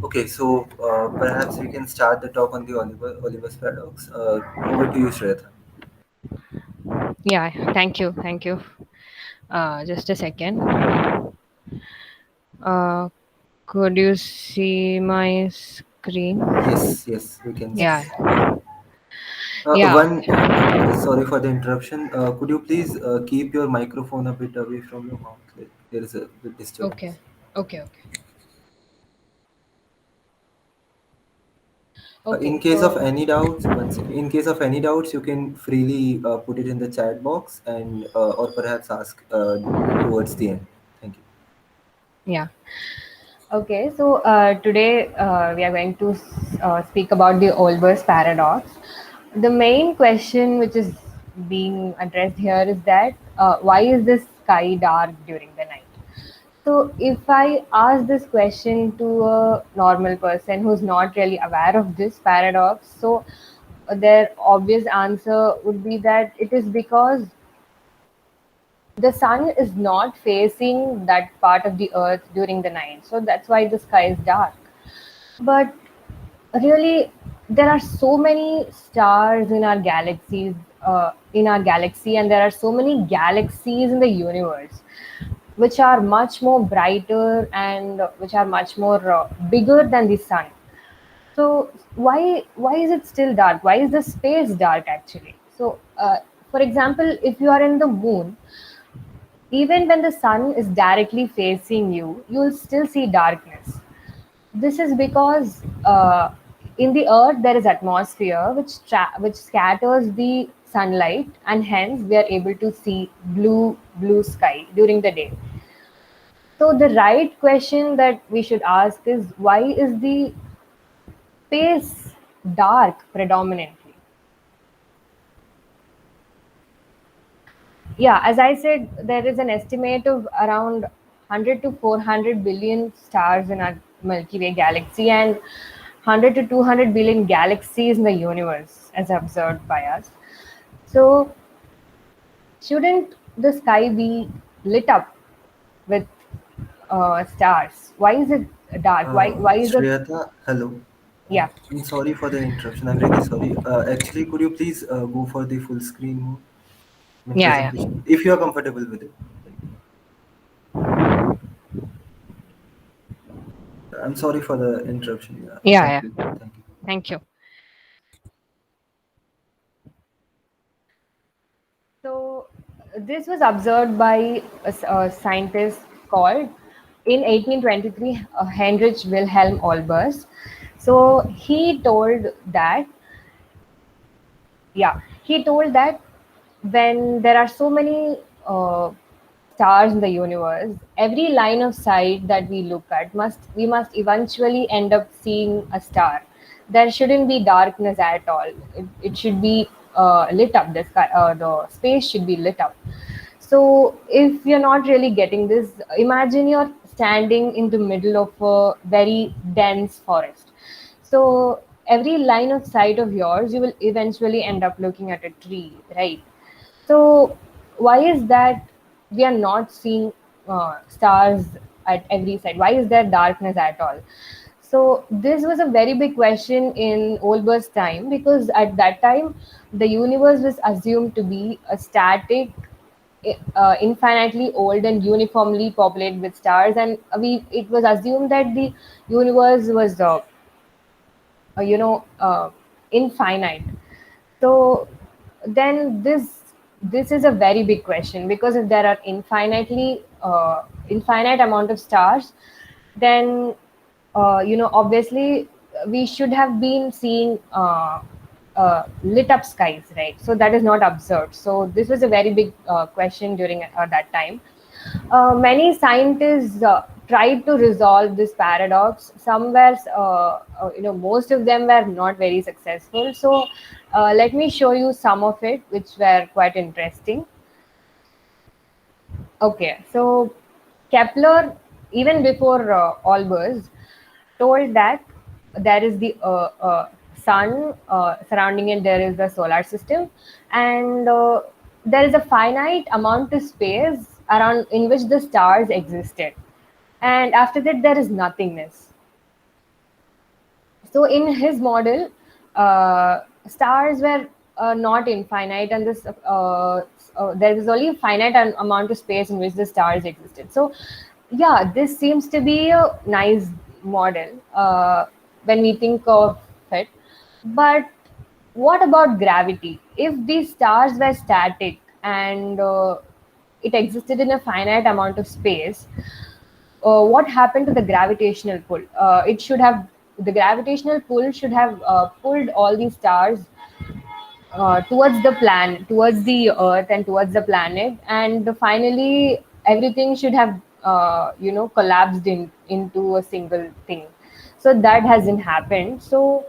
Okay, so perhaps we can start the talk on the Oliver's paradox. Over to you, Shweta. Yeah, thank you. Just a second. Uh, could you see my screen? Yes, yes, we can see. Yeah, Yes. yeah. One, sorry for the interruption. Could you please keep your microphone a bit away from your mouth? Like, there is a bit Okay, disturbance. okay. In Okay, case of so any doubts, one second. In case of any doubts, you can freely put it in the chat box and or perhaps ask towards the end. Thank you. yeah. Okay, so today we are going to speak about the Olbers paradox. The main question which is being addressed here is that why is the sky dark during the night? So, if I ask this question to a normal person who's not really aware of this paradox, so their obvious answer would be that it is because the sun is not facing that part of the earth during the night. So, that's why the sky is dark. But really, there are so many stars in our galaxy, and there are so many galaxies in the universe which are much more brighter and which are much more bigger than the sun. So why is it still dark? Why is the space dark actually? So for example, if you are in the moon, even when the sun is directly facing you, you will still see darkness. This is because in the earth there is atmosphere which scatters the sunlight, and hence we are able to see blue sky during the day. So the right question that we should ask is why is the space dark predominantly? Yeah, as I said, there is an estimate of around 100 to 400 billion stars in our Milky Way galaxy and 100 to 200 billion galaxies in the universe as observed by us. So, shouldn't the sky be lit up with stars? Why is it dark? Why is it? Shreyata, hello. Yeah, I'm sorry for the interruption. I'm really sorry. Actually, could you please go for the full screen mode? I mean, yeah, presentation, if you are comfortable with it. Like, I'm sorry for the interruption. Yeah, yeah. thank you. Thank you. Thank you. So this was observed by a scientist called in 1823 Heinrich Wilhelm Olbers. So he told that when there are so many stars in the universe, every line of sight that we look at must eventually end up seeing a star. There shouldn't be darkness at all. It should be lit up. The space should be lit up. So if you're not really getting this, imagine you're standing in the middle of a very dense forest. So every line of sight of yours, you will eventually end up looking at a tree, right? So why is that we are not seeing stars at every side? Why is there darkness at all? So this was a very big question in Olber's time because at that time the universe was assumed to be a static, infinitely old and uniformly populated with stars, and we it was assumed that the universe was infinite. So then this is a very big question because if there are infinite amount of stars, then obviously we should have been seeing lit up skies, right? So that is not observed. So this was a very big question during that time. Many scientists tried to resolve this paradox. Some were, most of them were not very successful. So, let me show you some of it, which were quite interesting. Okay, so Kepler, even before Olbers, told that there is the sun, surrounding it there is the solar system, and there is a finite amount of space around in which the stars existed, and after that there is nothingness. So in his model, stars were not infinite, and there was only a finite amount of space in which the stars existed. So yeah, this seems to be a nice model when we think of it. But what about gravity? If these stars were static and it existed in a finite amount of space, what happened to the gravitational pull? It should have The gravitational pull should have pulled all these stars towards the Earth and towards the planet, and finally everything should have collapsed into a single thing. So that hasn't happened. So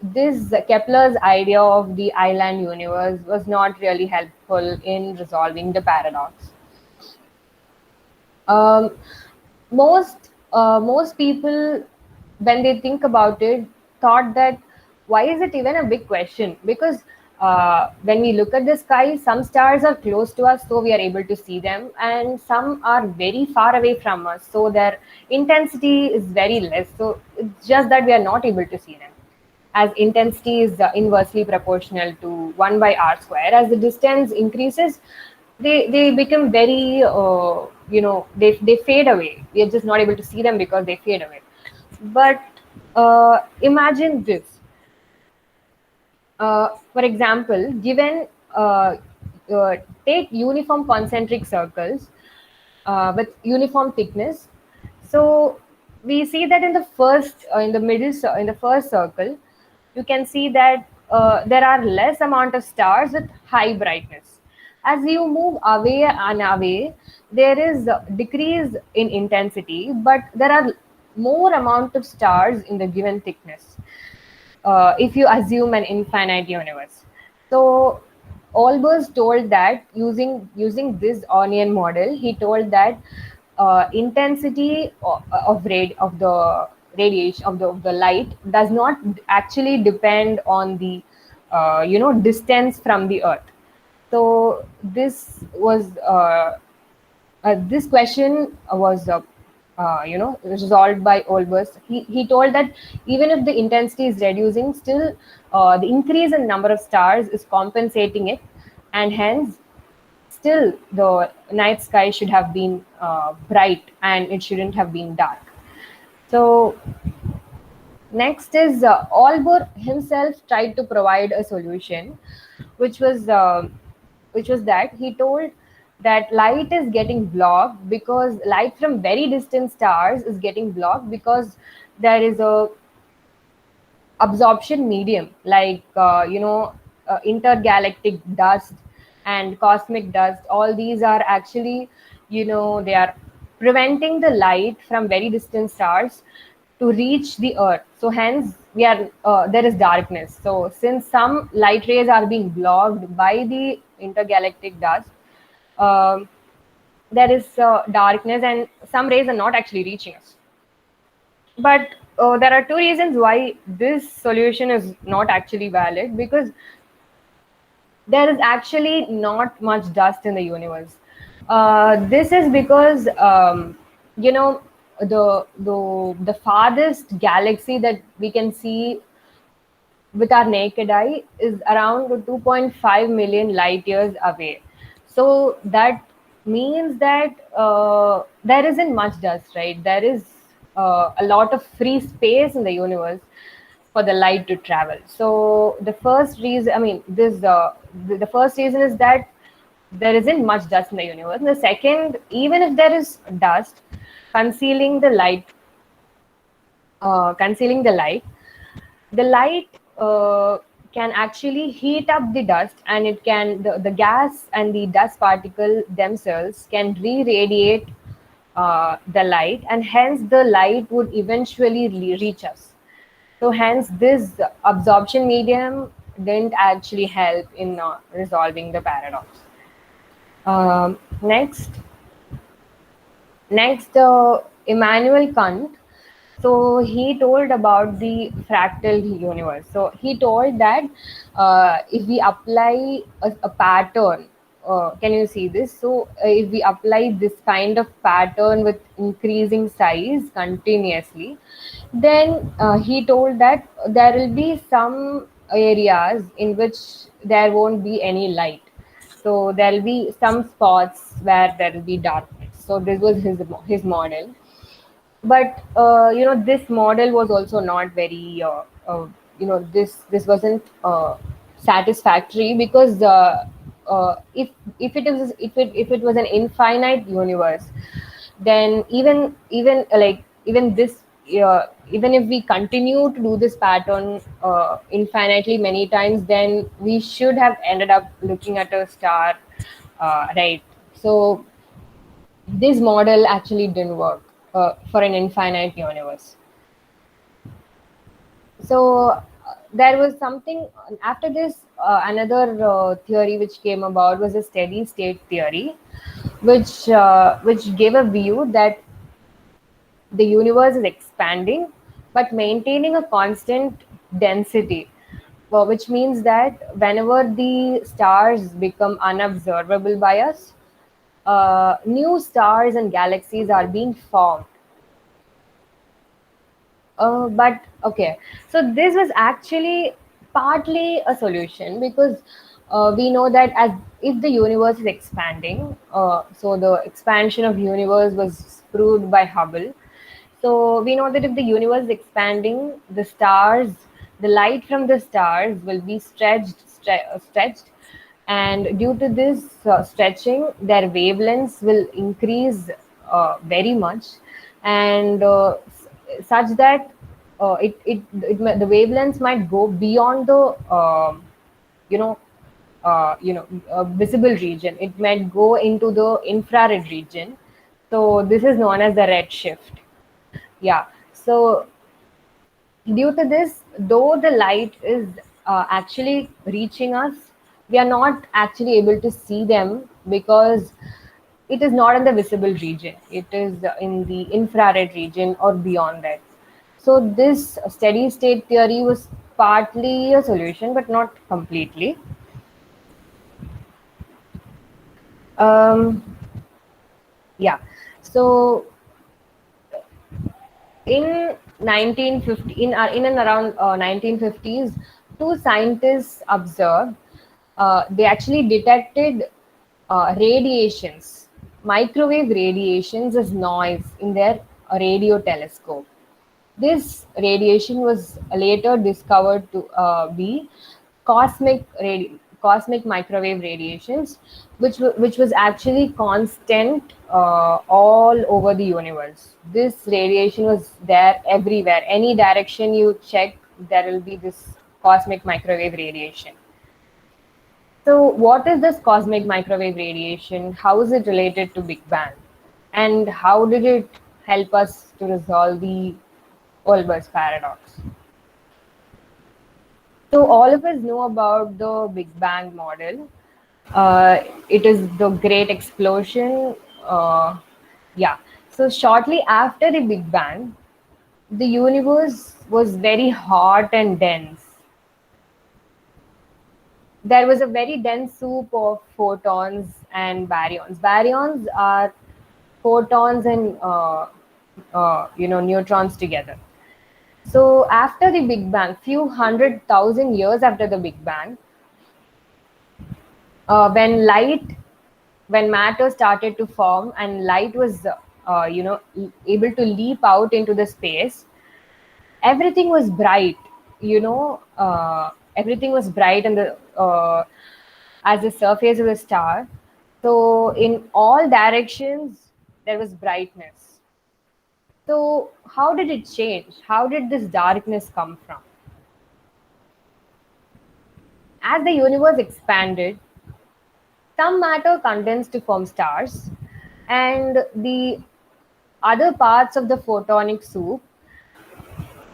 this Kepler's idea of the island universe was not really helpful in resolving the paradox. Um, most people, when they think about it, thought that why is it even a big question? Because when we look at the sky, some stars are close to us, so we are able to see them, and some are very far away from us, so their intensity is very less. So it's just that we are not able to see them, as intensity is inversely proportional to 1 by r square. As the distance increases, they become very they fade away. We are just not able to see them because they fade away. But imagine this. For example, given uh, take uniform concentric circles with uniform thickness. So we see that in the in the first circle, you can see that there are less amount of stars with high brightness. As you move away and away, there is a decrease in intensity, but there are more amount of stars in the given thickness, if you assume an infinite universe. So Olbers told that using this onion model, he told that intensity of the radiation of the light does not actually depend on the distance from the Earth. So this question was resolved by Olbers. He told that even if the intensity is reducing, still the increase in number of stars is compensating it, and hence still the night sky should have been bright and it shouldn't have been dark. So next is Olber himself tried to provide a solution, which was that he told that light is getting blocked because light from very distant stars is getting blocked because there is a absorption medium like intergalactic dust and cosmic dust. All these are actually, they are preventing the light from very distant stars to reach the Earth. So hence we are there is darkness. So since some light rays are being blocked by the intergalactic dust, um, there is darkness and some rays are not actually reaching us. But there are two reasons why this solution is not actually valid, because there is actually not much dust in the universe. This is because you know the farthest galaxy that we can see with our naked eye is around 2.5 million light years away. So that means that there isn't much dust, right? There is a lot of free space in the universe for the light to travel. So the first reason, I mean, the first reason is that there isn't much dust in the universe. And the second, even if there is dust concealing the light, concealing the light can actually heat up the dust, and it can the gas and the dust particle themselves can re-radiate the light, and hence the light would eventually reach us. So hence this absorption medium didn't actually help in resolving the paradox. Next, Immanuel Kant. So he told about the fractal universe. So he told that if we apply a pattern can you see this? So if we apply this kind of pattern with increasing size continuously, then he told that there will be some areas in which there won't be any light. So there will be some spots where there will be darkness. So this was his model. But this model was also not very this wasn't satisfactory, because if it was an infinite universe, then even this even if we continue to do this pattern infinitely many times, then we should have ended up looking at a star, right? So this model actually didn't work for an infinite universe. So there was something after this. Another theory which came about was a steady state theory, which gave a view that the universe is expanding but maintaining a constant density, which means that whenever the stars become unobservable by us, new stars and galaxies are being formed. But okay, so this was actually partly a solution, because we know that as if the universe is expanding, so the expansion of universe was proved by Hubble. So we know that if the universe is expanding, the light from the stars will be stretched, and due to this stretching, their wavelengths will increase very much, and such that the wavelengths might go beyond the you know visible region. It might go into the infrared region. So this is known as the redshift. Yeah. So due to this, though the light is actually reaching us, we are not actually able to see them, because it is not in the visible region. It is in the infrared region or beyond that. So this steady state theory was partly a solution, but not completely. Um, yeah. So in 1950, in and around 1950s, two scientists observed, they actually detected radiations, microwave radiations, as noise in their radio telescope. This radiation was later discovered to be cosmic microwave radiations, which was actually constant all over the universe. This radiation was there everywhere. Any direction you check, there will be this cosmic microwave radiation. So, what is this cosmic microwave radiation? How is it related to Big Bang? And how did it help us to resolve the Olbers paradox? So, all of us know about the Big Bang model. It is the great explosion. Yeah. So, shortly after the Big Bang, the universe was very hot and dense. There was a very dense soup of photons and baryons. Baryons are photons and neutrons together. So after the Big Bang, few 100,000 years after the Big Bang, uh, when light, when matter started to form and light was, able to leap out into the space, everything was bright. Everything was bright and the as the surface of the star. So in all directions, there was brightness. So how did it change? How did this darkness come from? As the universe expanded, some matter condensed to form stars, and the other parts of the photonic soup,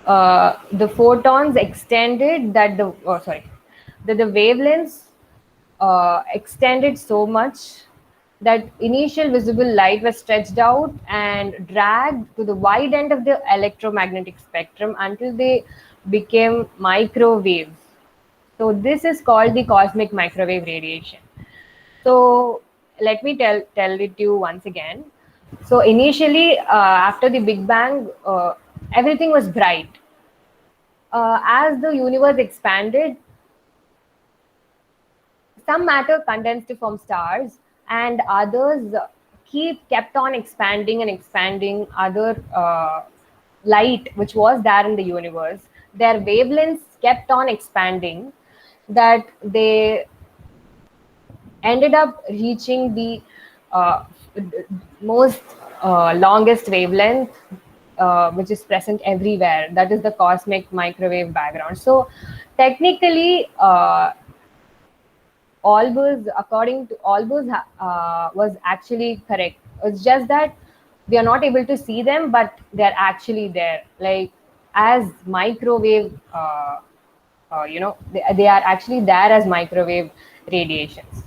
the photons extended that the wavelengths extended so much that initial visible light was stretched out and dragged to the wide end of the electromagnetic spectrum until they became microwaves. So this is called the cosmic microwave radiation. So let me tell it to you once again. So initially, after the Big Bang, everything was bright. As the universe expanded, some matter condensed to form stars, and others kept on expanding and expanding. Other light which was there in the universe, their wavelengths kept on expanding, that they ended up reaching the uh, most longest wavelength, which is present everywhere. That is the cosmic microwave background. So technically, Olbers, according to Olbers, was actually correct. It's just that we are not able to see them, but they're actually there. Like as microwave, they are actually there as microwave radiations.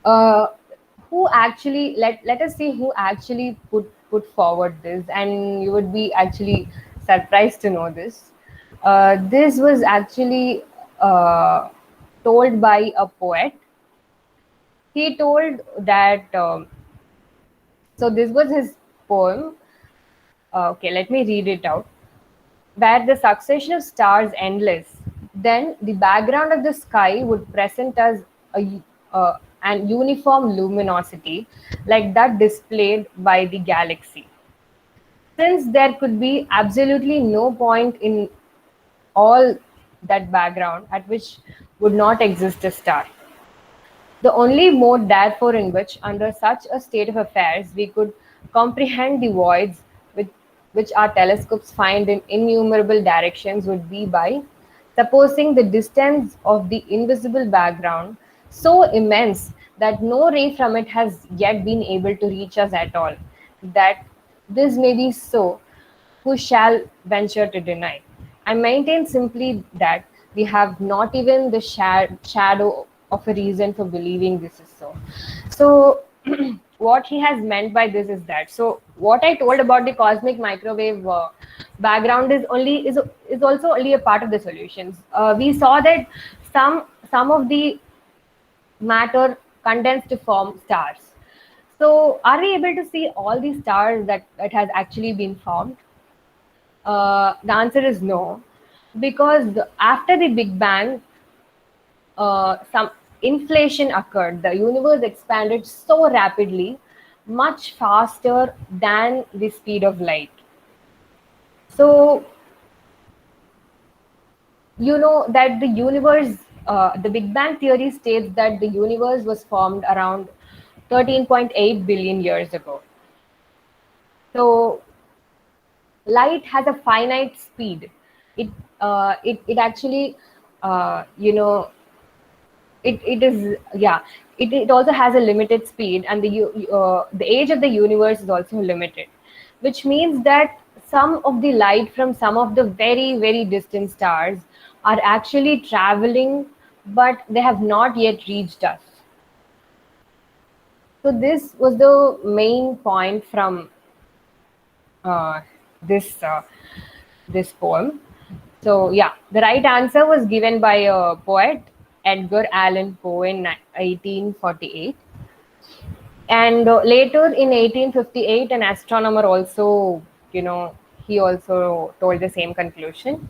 uh, who actually let us see who actually put forward this, and you would be actually surprised to know this. This was actually told by a poet. He told that so this was his poem. Okay, let me read it out. Where the succession of stars endless, then the background of the sky would present as an uniform luminosity like that displayed by the galaxy. Since there could be absolutely no point in all that background at which would not exist a star. The only mode, therefore, in which, under such a state of affairs, we could comprehend the voids with, which our telescopes find in innumerable directions would be by supposing the distance of the invisible background so immense that no ray from it has yet been able to reach us at all. That this may be so, who shall venture to deny? I maintain simply that we have not even the shadow of a reason for believing this is so. So, what he has meant by this is that. So, what I told about the cosmic microwave background is also only a part of the solutions. We saw that some of the matter condensed to form stars. So, are we able to see all the stars that has actually been formed? The answer is no, because after the Big Bang, some inflation occurred. The universe expanded so rapidly, much faster than the speed of light. So, you know that the Big Bang theory states that the universe was formed around 13.8 billion years ago. So, light has a finite speed. It actually, you know, it is yeah, it also has a limited speed, and the age of the universe is also limited, which means that some of the light from some of the very distant stars are actually traveling, but they have not yet reached us. So this was the main point from uh, this this poem. So yeah, the right answer was given by a poet, Edgar Allan Poe, in 1848. And later in 1858, an astronomer also, you know, he also told the same conclusion.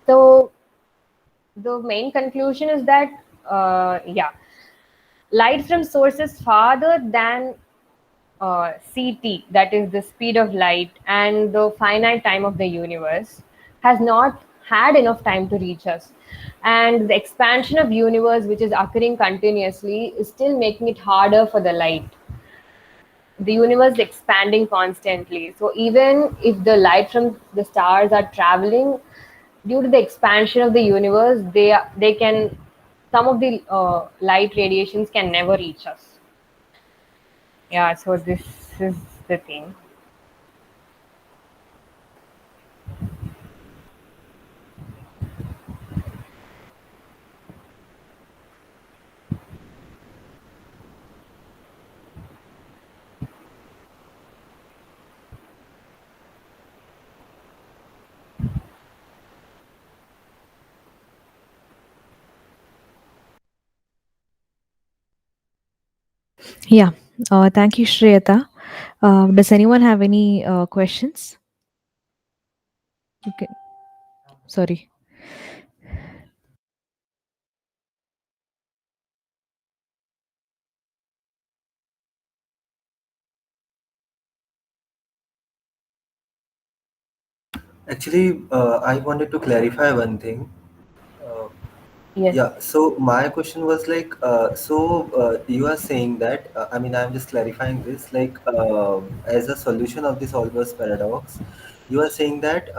So the main conclusion is that, yeah, light from sources farther than CT, that is the speed of light, and the finite time of the universe, has not had enough time to reach us. And the expansion of universe, which is occurring continuously, is still making it harder for the light. The universe is expanding constantly. So even if the light from the stars are traveling, due to the expansion of the universe, they can some of the light radiations can never reach us. Yeah, so this is the thing. Yeah. Thank you, Shreyata. Does anyone have any questions? Okay. Sorry. Actually, I wanted to clarify one thing. Uh, Yes. Yeah, so my question was like, you are saying that, I mean, I'm just clarifying this, like, as a solution of this Olbers paradox, you are saying that,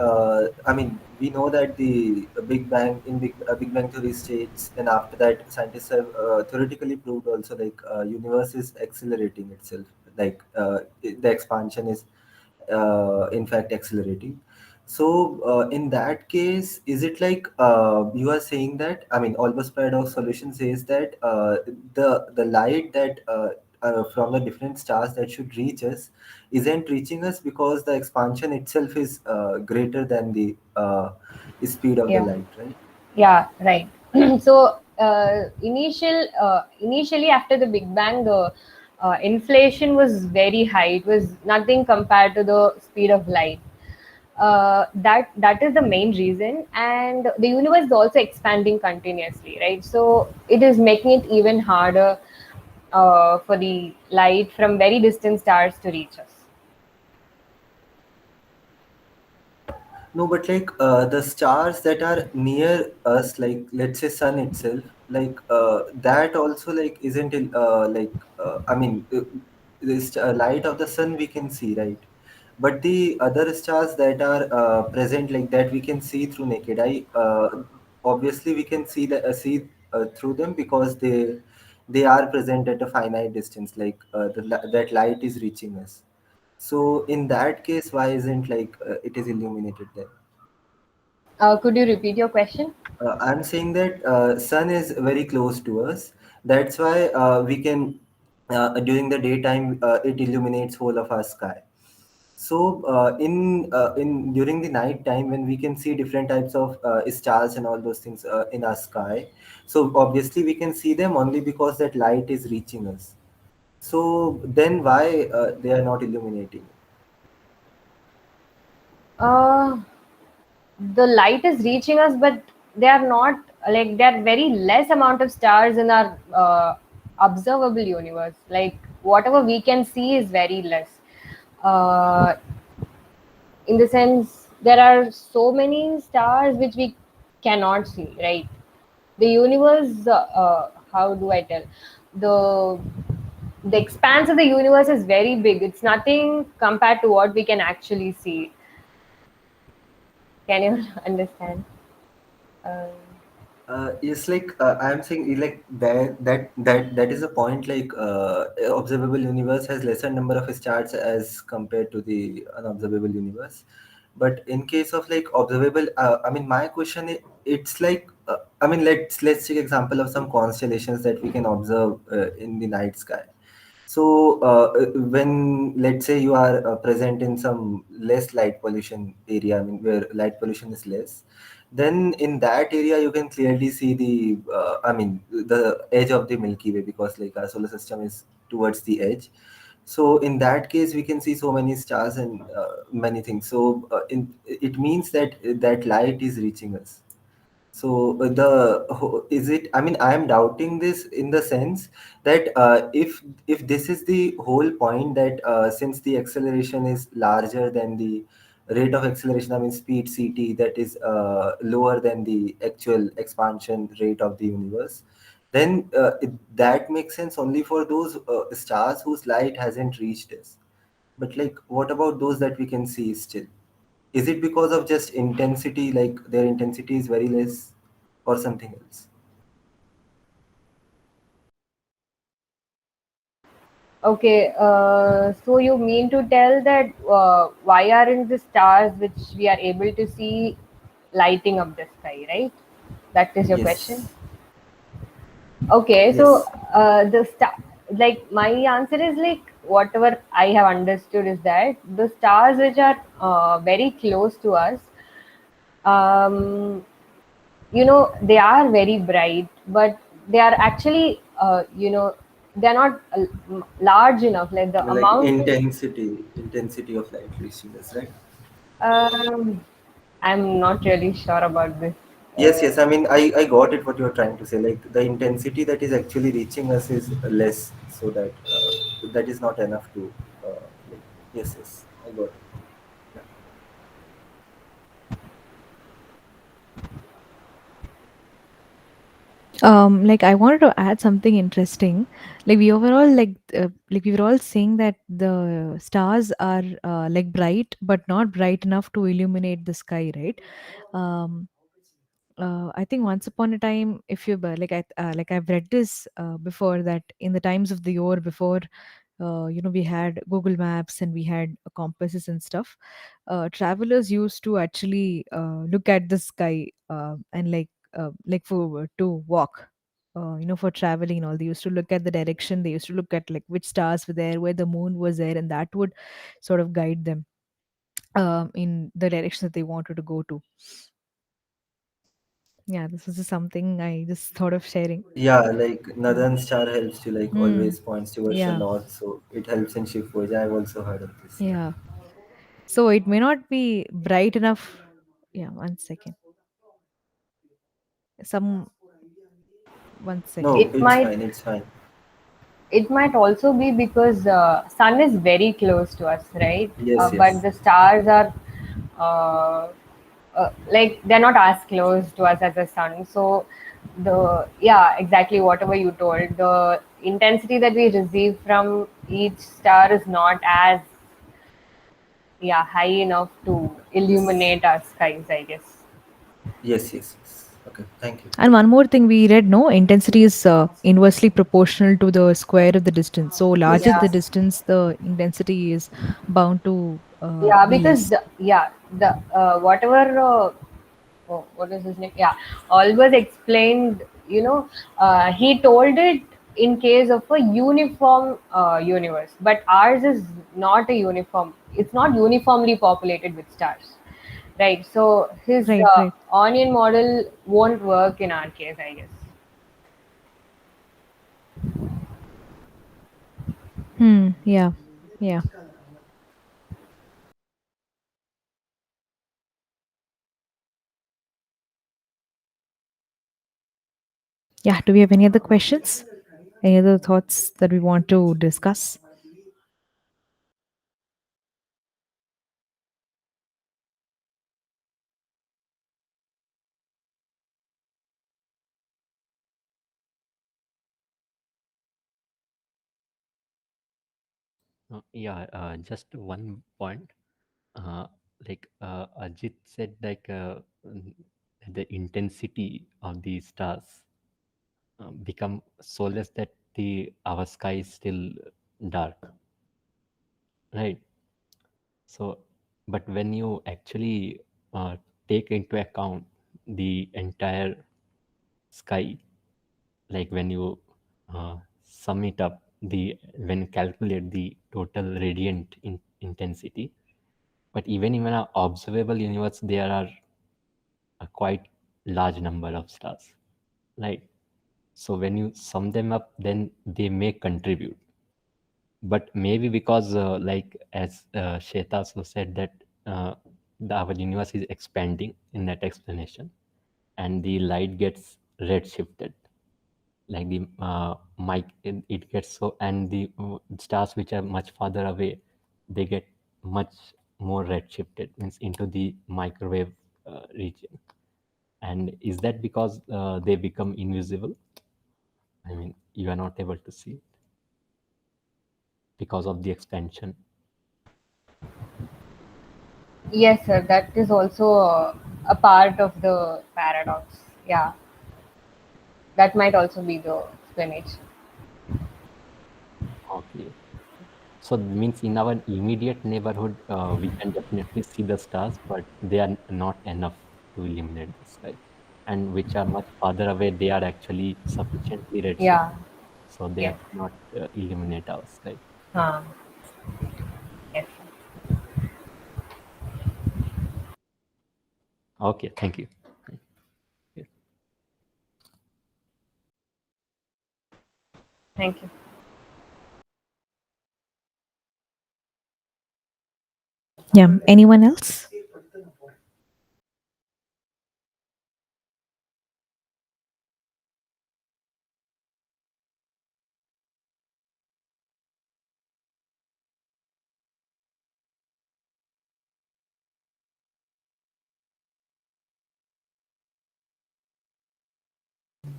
I mean, we know that the Big Bang theory states, and after that, scientists have theoretically proved also, like, universe is accelerating itself, like, the expansion is, in fact, accelerating. So, in that case, is it like you are saying that? I mean, Olbers paradox solution says that the light that from the different stars that should reach us isn't reaching us because the expansion itself is greater than the speed of the Yeah. light, right? Yeah, right. So initially after the Big Bang, the inflation was very high. It was nothing compared to the speed of light. That is the main reason, and the universe is also expanding continuously, right? So it is making it even harder for the light from very distant stars to reach us. No, but like the stars that are near us, like let's say sun itself, like that also like isn't I mean this light of the sun we can see, right? But the other stars that are present like that we can see through naked eye. Obviously, we can see through them because they are present at a finite distance, like that light is reaching us. So in that case, why isn't like it is illuminated there? Could you repeat your question? I'm saying that sun is very close to us. That's why we can during the daytime it illuminates whole of our sky. So in during the night time when we can see different types of stars and all those things in our sky, so obviously we can see them only because that light is reaching us. So then why they are not illuminating? Uh, the light is reaching us, but they are not, like, there are very less amount of stars in our observable universe. Like whatever we can see is very less. Uh, in the sense, there are so many stars which we cannot see, right? The universe, how do I tell? The the expanse of the universe is very big. It's nothing compared to what we can actually see. Can you understand? Um, It's like I'm saying like that is a point like observable universe has lesser number of stars as compared to the unobservable universe. But in case of like observable, I mean my question is, it's like I mean let's take example of some constellations that we can observe in the night sky. So when let's say you are present in some less light pollution area, I mean where light pollution is less, then in that area you can clearly see the I mean the edge of the Milky Way because like our solar system is towards the edge. So in that case we can see so many stars and many things. So it means that that light is reaching us. So is it? I mean, I am doubting this in the sense that if this is the whole point that since the acceleration is larger than the rate of acceleration, I mean speed ct, that is lower than the actual expansion rate of the universe, then that makes sense only for those stars whose light hasn't reached us. But like, what about those that we can see still? Is it because of just intensity, like their intensity is very less, or something else? okay, so you mean to tell that why aren't the stars which we are able to see lighting up the sky, right? That is your question. Yes. Okay, so Yes. the star, like my answer is like whatever I have understood is that the stars which are very close to us, um, they are very bright, but they are actually, they're not large enough. Like the Like amount is. intensity of light reaching us, right? Um, I'm not really sure about this. Yes, yes. I mean, I got it what you're trying to say. Like the intensity that is actually reaching us is less, so that that is not enough to like. Yes, yes. I got it. Yeah. Like I wanted to add something interesting. Like we overall like we were all saying that the stars are like bright but not bright enough to illuminate the sky, right? um I think once upon a time, if you like I've read this before, that in the times of the yore, before we had Google Maps and we had compasses and stuff, travelers used to actually look at the sky, and like for to walk, for traveling and all. They used to look at the direction. They used to look at like which stars were there, where the moon was there, and that would sort of guide them in the direction that they wanted to go to. Yeah, this is just something I just thought of sharing. Yeah, like Yeah. Northern Star helps you like Hmm. always points towards the Yeah. north, so it helps in ship voyage. I've also heard of this. Yeah. Yeah. So it may not be bright enough. Yeah, one second. Some One second. No, It it's might fine. It's fine. it might also be because sun is very close to us, right? Yes, But yes, the stars are like they're not as close to us as the sun. So the yeah, exactly whatever you told. The intensity that we receive from each star is not as high enough to yes, illuminate our skies, I guess. yes, yes, yes. Okay, thank you. And one more thing we read, no, intensity is inversely proportional to the square of the distance. So larger Yeah. the Yes, distance, the intensity is bound to Yeah, be because less. the whatever what is his name? Yeah, always explained. He told it in case of a uniform universe, but ours is not a uniform. It's not uniformly populated with stars, right? So his Right, right. onion model won't work in our case, I guess. Hmm. Yeah. Yeah. Yeah. Do we have any other questions? Any other thoughts that we want to discuss? Yeah, just one point. Uh, Ajit said, the intensity of the stars become so less that the our sky is still dark, right? So, but when you actually take into account the entire sky, like when you sum it up, the when you calculate the total radiant intensity, but even in an observable universe, there are a quite large number of stars, right? So when you sum them up, then they may contribute. But maybe because, like as Shweta also said, that our universe is expanding in that explanation, and the light gets redshifted. Like the mic, it gets so, and the stars which are much farther away, they get much more redshifted, means into the microwave region. And is that because they become invisible? I mean, you are not able to see it because of the expansion. Yes, sir. That is also a part of the paradox. Yeah, that might also be the explanation. Okay. So means in our immediate neighborhood, we can definitely see the stars, but they are not enough to illuminate the sky. And which are much farther away, they are actually sufficiently redshift, Yeah. so they Yes. cannot illuminate our sky. Huh. Yes. Okay, thank you. Yeah. Thank you. Yeah. Anyone else?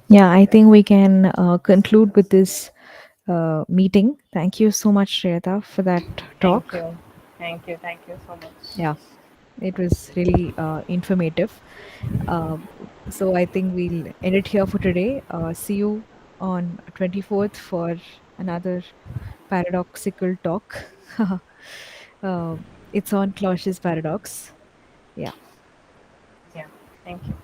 Yeah, I think we can conclude with this meeting. Thank you so much, Shreyata, for that Thank talk. you. Thank you so much. Yeah, it was really informative. Uh, so I think we'll end it here for today. See you on 24th for another paradoxical talk. uh, it's on Cloche's paradox. Yeah. Yeah. Thank you.